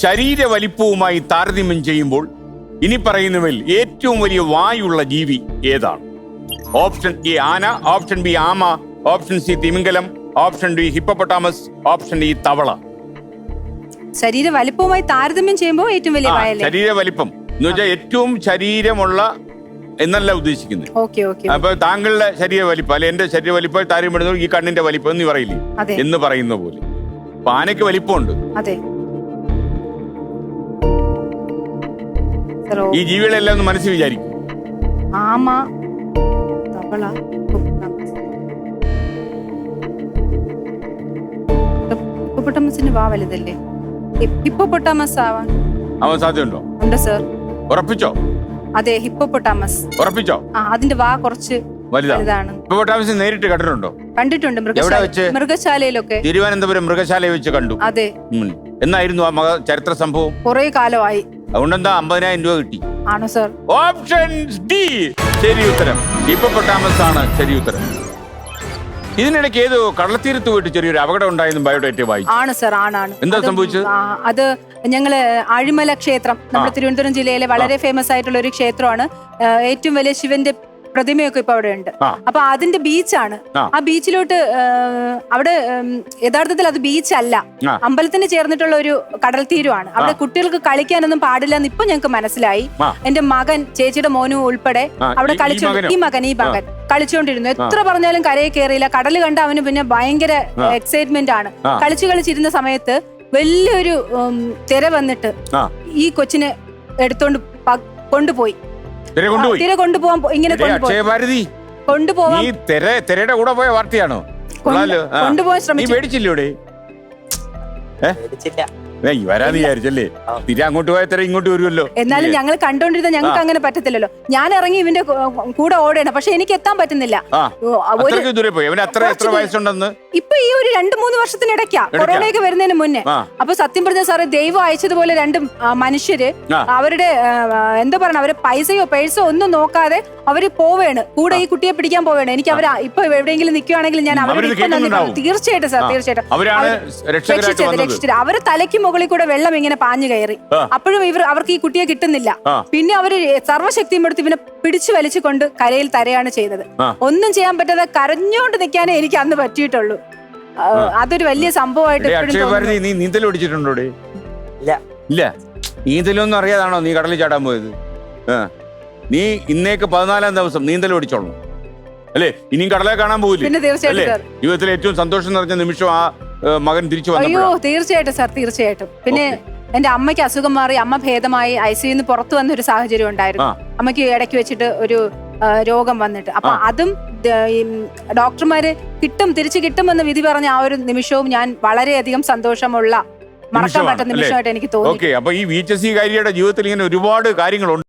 ശരീര വലിപ്പവുമായി താരതമ്യം ചെയ്യുമ്പോൾ ഇനി പറയുന്നവയിൽ ഏറ്റവും വലിയ വായുള്ള ജീവി ഏതാണ്? ഓപ്ഷൻ എ ആന, ഓപ്ഷൻ ബി ആമ, ഓപ്ഷൻ സി തിമിംഗലം, option D hippopotamus, option D തവള. ശരീര വലിപ്പവുമായി താരതമ്യം ചെയ്യുമ്പോൾ ഏറ്റവും വലിയ വായല്ലേ? ശരീര വലിപ്പം എന്ന് വെച്ചാൽ ഏറ്റവും ശരീരമുള്ള എന്നല്ല ഉദ്ദേശിക്കുന്നത്. അപ്പൊ താങ്കളുടെ ശരീര വലിപ്പം അല്ലെ എന്റെ ശരീര വലിപ്പം താരതമ്യപ്പെടുന്നത് ഈ കണ്ണിന്റെ വലിപ്പം എന്ന് പറയില്ലേ എന്ന് പറയുന്ന പോലെ. അപ്പൊ ആനയ്ക്ക് വലിപ്പമുണ്ട്. ഈ ജീവികളെല്ലാം ഒന്ന് മനസ്സിൽ വിചാരിക്കും. ആമ, തവള, ഹിപ്പോപ്പൊട്ടാമസിന്റെ വാ വലുതല്ലേ? ഹിപ്പോപ്പൊട്ടാമസ് ആവാൻ സാധ്യതയുണ്ടോ? ഉണ്ട് സർ. ഉറപ്പിച്ചോ? അതെ, ഹിപ്പോപ്പൊട്ടാമസ്. ഉറപ്പിച്ചോ? അതിന്റെ വാ കുറച്ച് വലുതാണ്. ഹിപ്പോപ്പൊട്ടാമസ് നേരിട്ട് കണ്ടിട്ടുണ്ടോ? കണ്ടിട്ടുണ്ട്, മൃഗശാലയിലൊക്കെ. തിരുവനന്തപുരം മൃഗശാലയിൽ വെച്ച് കണ്ടു. അതെ. എന്നായിരുന്നു ആ ചരിത്ര സംഭവം? കുറെ കാലമായി. അതുകൊണ്ടെന്താ 50,000 രൂപ കിട്ടി. ആണോ സർ? ഓപ്ഷൻ ഡി ശരി ഉത്തരം. ഹിപ്പോപ്പൊട്ടാമസ് ആണ് ശരി ഉത്തരം. ഇതിനിടയ്ക്ക് ഏതോ കടൽത്തീരത്ത് പോയിട്ട് ചെറിയൊരു അപകടം ഉണ്ടായെന്നും ബയോഡേറ്റ വായിച്ചു. ആണ് സർ, ആണ്. എന്താ സംഭവിച്ചത്? അത് ഞങ്ങള് ആഴിമല ക്ഷേത്രം, നമ്മുടെ തിരുവനന്തപുരം ജില്ലയിലെ വളരെ ഫേമസ് ആയിട്ടുള്ള ഒരു ക്ഷേത്രമാണ്. ഏറ്റവും വലിയ ശിവന്റെ പ്രതിമയൊക്കെ ഇപ്പൊ അവിടെ ഉണ്ട്. അപ്പൊ അതിന്റെ ബീച്ചാണ്. ആ ബീച്ചിലോട്ട് അവിടെ യഥാർത്ഥത്തിൽ അത് ബീച്ചല്ല, അമ്പലത്തിന് ചേർന്നിട്ടുള്ള ഒരു കടൽ തീരമാണ്. അവിടെ കുട്ടികൾക്ക് കളിക്കാനൊന്നും പാടില്ല എന്ന് ഇപ്പൊ ഞങ്ങൾക്ക് മനസ്സിലായി. എന്റെ മകൻ, ചേച്ചിയുടെ മോനും ഉൾപ്പെടെ അവിടെ ഈ മകൻ കളിച്ചോണ്ടിരുന്നു. എത്ര പറഞ്ഞാലും കരയെ കയറിയില്ല. കടൽ കണ്ട അവന് പിന്നെ ഭയങ്കര എക്സൈറ്റ്മെന്റ് ആണ്. കളിച്ചിരുന്ന സമയത്ത് വലിയൊരു തിര വന്നിട്ട് ഈ കൊച്ചിനെ എടുത്തോണ്ട് കൊണ്ടുപോയി. തിര കൊണ്ടുപോകാൻ ഇങ്ങനെ കൊണ്ടുപോകാൻ കൂടെ പോയ വാർത്തയാണോ? കൊണ്ടുപോകാൻ ശ്രമിച്ചു. പേടിച്ചില്ലേ? വരാന്ന് വിചാരിച്ചല്ലേ? തിര അങ്ങോട്ട് പോയത്ര ഇങ്ങോട്ട് വരുമല്ലോ. എന്നാലും ഞങ്ങൾ കണ്ടോണ്ടിരുന്ന ഞങ്ങൾക്ക് അങ്ങനെ പറ്റത്തില്ലല്ലോ. ഞാൻ ഇറങ്ങി ഇവന്റെ കൂടെ ഓടണം, പക്ഷെ എനിക്ക് എത്താൻ പറ്റുന്നില്ല. ഇപ്പൊ ഈ ഒരു 2-3 വർഷത്തിനിടയ്ക്കാ, കൊറോണയൊക്കെ വരുന്നതിന് മുന്നേ. അപ്പൊ സത്യം പറഞ്ഞ സാറേ, ദൈവം അയച്ചതുപോലെ 2 മനുഷ്യര് അവരുടെ എന്താ പറയുക, അവരെ പൈസയോ പേഴ്സോ ഒന്നും നോക്കാതെ അവര് പോവേണ്, കൂടെ ഈ കുട്ടിയെ പിടിക്കാൻ പോവേണ്. എനിക്ക് അവര് ഇപ്പൊ എവിടെയെങ്കിലും നിൽക്കുവാണെങ്കിൽ ഞാൻ അവരുടെ തീർച്ചയായിട്ടും സാർ, തീർച്ചയായിട്ടും രക്ഷിച്ചത്. അവര് തലയ്ക്ക് മുകളിൽ കൂടെ വെള്ളം ഇങ്ങനെ പാഞ്ഞു കയറി. അപ്പോഴും അവർക്ക് ഈ കുട്ടിയെ കിട്ടുന്നില്ല. പിന്നെ അവര് സർവ്വശക്തിയും എടുത്ത് ഇവനെ പിടിച്ചു വലിച്ചു കൊണ്ട് കരയിൽ തരയാണ് ചെയ്തത്. ഒന്നും ചെയ്യാൻ പറ്റാതെ കരഞ്ഞോണ്ട് നിൽക്കാനേ എനിക്ക് അന്ന് പറ്റിയിട്ടുള്ളൂ. അതൊരു വലിയ സംഭവമായിട്ട്. നീ നീന്തൽ പഠിച്ചിട്ടുണ്ടോ? ഇല്ല. നീന്തലൊന്നും അറിയാതാണോ നീ കടലിൽ ചാടാൻ പോയത്? നീ ഇന്നേക്ക് 14-ാം ദിവസം നീന്തൽ പഠിച്ചോളൂ അല്ലേ? ഇനിയും കടലെ കാണാൻ പോകില്ലേ? ജീവിതത്തിൽ ഏറ്റവും സന്തോഷം നിറഞ്ഞ നിമിഷം ആ മകൻ തിരിച്ചു വന്നു. അയ്യോ, തീർച്ചയായിട്ടും സാർ, തീർച്ചയായിട്ടും. പിന്നെ എന്റെ അമ്മയ്ക്ക് അസുഖം മാറി, അമ്മ ഭേദമായി ICU പുറത്തു വന്ന ഒരു സാഹചര്യം ഉണ്ടായിരുന്നു. അമ്മയ്ക്ക് ഇടയ്ക്ക് വെച്ചിട്ട് ഒരു രോഗം വന്നിട്ട്, അപ്പൊ അതും ഡോക്ടർമാര് തിരിച്ചു കിട്ടുമെന്ന് വിധി പറഞ്ഞ ആ ഒരു നിമിഷവും ഞാൻ വളരെയധികം സന്തോഷമുള്ള, മറക്കാൻ പറ്റുന്ന നിമിഷമായിട്ട് എനിക്ക് തോന്നി. അപ്പൊ ഈ VHC കാരിയുടെ ജീവിതത്തിൽ ഇങ്ങനെ ഒരുപാട് കാര്യങ്ങളുണ്ട്.